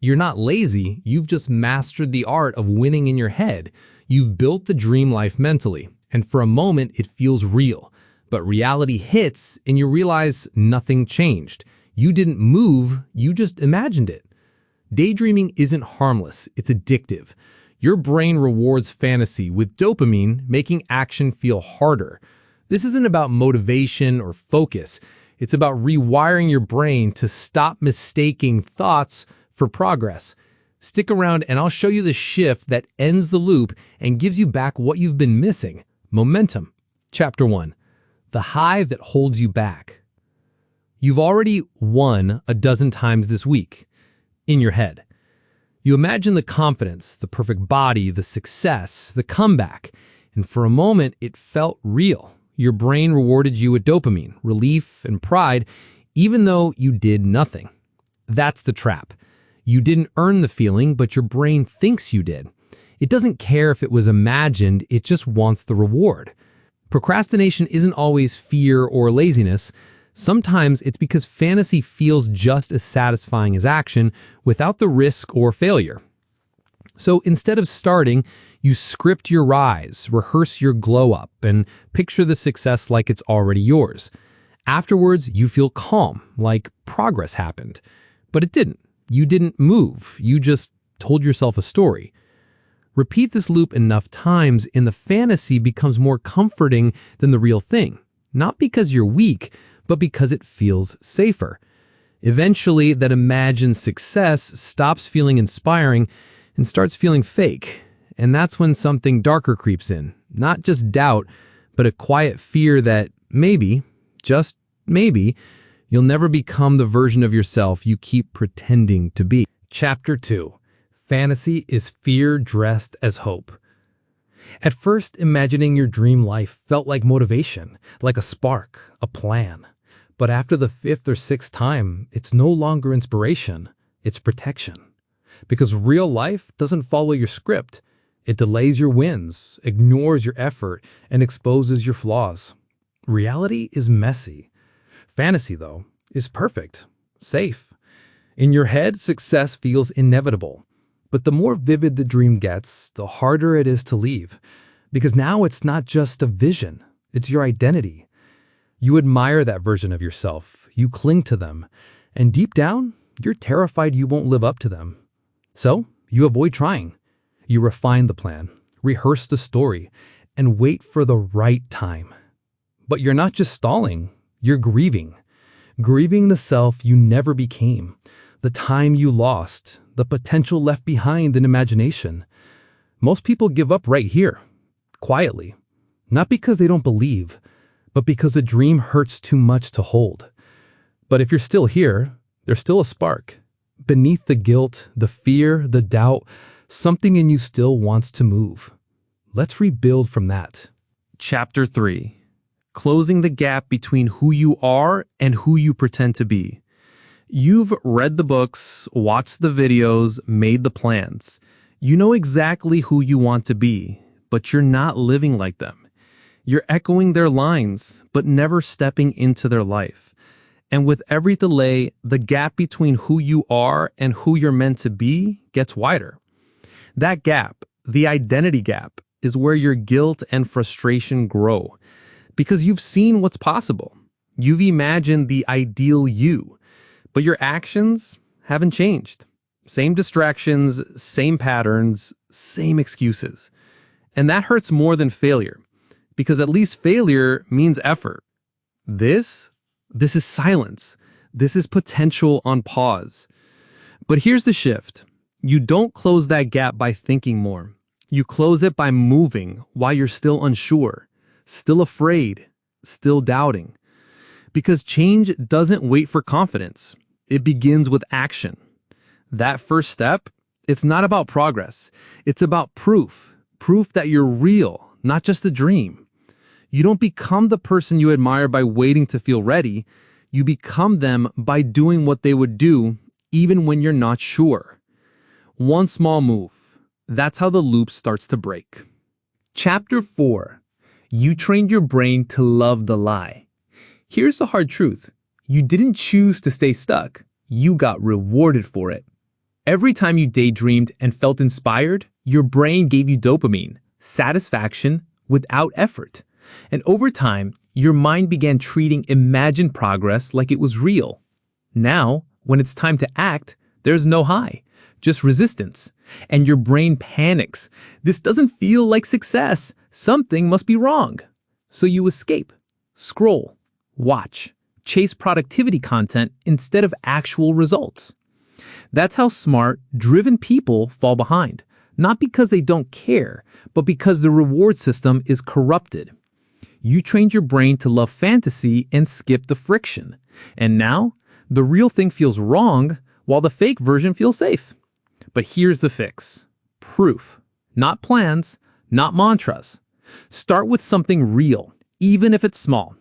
You're not lazy, you've just mastered the art of winning in your head. You've built the dream life mentally, and for a moment it feels real. But reality hits and you realize nothing changed. You didn't move, you just imagined it. Daydreaming isn't harmless, it's addictive. Your brain rewards fantasy with dopamine, making action feel harder. This isn't about motivation or focus. It's about rewiring your brain to stop mistaking thoughts for progress. Stick around and I'll show you the shift that ends the loop and gives you back what you've been missing: momentum. Chapter 1. The high that holds you back. You've already won a dozen times this week, in your head. You imagine the confidence, the perfect body, the success, the comeback, and for a moment it felt real. Your brain rewarded you with dopamine, relief, and pride, even though you did nothing. That's the trap. You didn't earn the feeling, but your brain thinks you did. It doesn't care if it was imagined, it just wants the reward. Procrastination isn't always fear or laziness. Sometimes it's because fantasy feels just as satisfying as action without the risk or failure. So instead of starting, you script your rise, rehearse your glow up, and picture the success like it's already yours. Afterwards, you feel calm, like progress happened. But it didn't. You didn't move. You just told yourself a story. Repeat this loop enough times and the fantasy becomes more comforting than the real thing. Not because you're weak, but because it feels safer. Eventually, that imagined success stops feeling inspiring and starts feeling fake. And that's when something darker creeps in. Not just doubt, but a quiet fear that maybe, just maybe, you'll never become the version of yourself you keep pretending to be. Chapter 2. Fantasy is fear dressed as hope. At first, imagining your dream life felt like motivation, like a spark, a plan. But after the 5th or 6th time, it's no longer inspiration, it's protection. Because real life doesn't follow your script. It delays your wins, ignores your effort, and exposes your flaws. Reality is messy. Fantasy, though, is perfect, safe. In your head, success feels inevitable. But the more vivid the dream gets, the harder it is to leave. Because now it's not just a vision, it's your identity. You admire that version of yourself, you cling to them, and deep down, you're terrified you won't live up to them. So, you avoid trying. You refine the plan, rehearse the story, and wait for the right time. But you're not just stalling, you're grieving. Grieving the self you never became, the time you lost, the potential left behind in imagination. Most people give up right here, quietly. Not because they don't believe, but because the dream hurts too much to hold. But if you're still here, there's still a spark. Beneath the guilt, the fear, the doubt, something in you still wants to move. Let's rebuild from that. Chapter 3. Closing the gap between who you are and who you pretend to be. You've read the books, watched the videos, made the plans. You know exactly who you want to be, but you're not living like them. You're echoing their lines, but never stepping into their life. And with every delay, the gap between who you are and who you're meant to be gets wider. That gap, the identity gap, is where your guilt and frustration grow. Because you've seen what's possible. You've imagined the ideal you, but your actions haven't changed. Same distractions, same patterns, same excuses. And that hurts more than failure, because at least failure means effort. This is silence. This is potential on pause. But here's the shift. You don't close that gap by thinking more. You close it by moving while you're still unsure, still afraid, still doubting. Because change doesn't wait for confidence. It begins with action. That first step, it's not about progress. It's about proof. Proof that you're real, not just a dream. You don't become the person you admire by waiting to feel ready. You become them by doing what they would do, even when you're not sure. One small move. That's how the loop starts to break. Chapter 4. You trained your brain to love the lie. Here's the hard truth. You didn't choose to stay stuck. You got rewarded for it. Every time you daydreamed and felt inspired, your brain gave you dopamine, satisfaction without effort. And over time, your mind began treating imagined progress like it was real. Now, when it's time to act, there's no high, just resistance. And your brain panics. This doesn't feel like success. Something must be wrong. So you escape, scroll, watch, chase productivity content instead of actual results. That's how smart, driven people fall behind. Not because they don't care, but because the reward system is corrupted. You trained your brain to love fantasy and skip the friction. And now, the real thing feels wrong while the fake version feels safe. But here's the fix. Proof. Not plans, not mantras. Start with something real, even if it's small.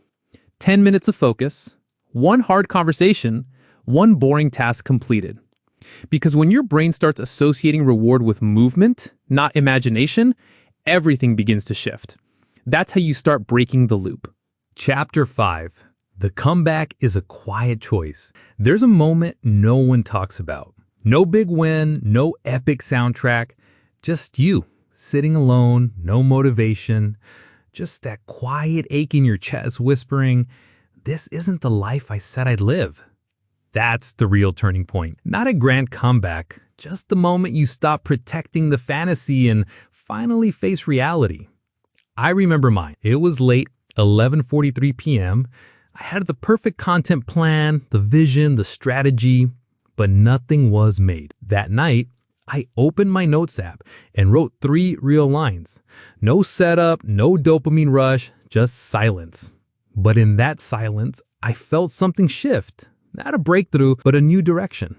10 minutes of focus, one hard conversation, one boring task completed. Because when your brain starts associating reward with movement, not imagination, everything begins to shift. That's how you start breaking the loop. Chapter 5. The comeback is a quiet choice. There's a moment no one talks about. No big win, no epic soundtrack, just you, sitting alone, no motivation, just that quiet ache in your chest whispering, "This isn't the life I said I'd live." That's the real turning point. Not a grand comeback, just the moment you stop protecting the fantasy and finally face reality. I remember mine. It was late, 11:43 p.m. I had the perfect content plan, the vision, the strategy, but nothing was made. That night, I opened my notes app and wrote 3 real lines. No setup, no dopamine rush, just silence. But in that silence, I felt something shift. Not a breakthrough, but a new direction.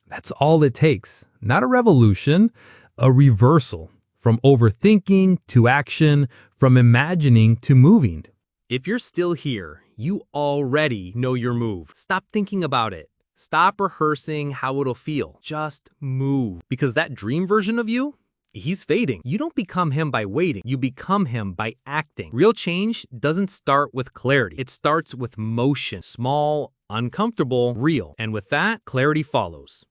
That's all it takes. Not a revolution, a reversal. From overthinking to action, from imagining to moving. If you're still here, you already know your move. Stop thinking about it. Stop rehearsing how it'll feel. Just move. Because that dream version of you, he's fading. You don't become him by waiting. You become him by acting. Real change doesn't start with clarity. It starts with motion. Small, uncomfortable, real. And with that, clarity follows.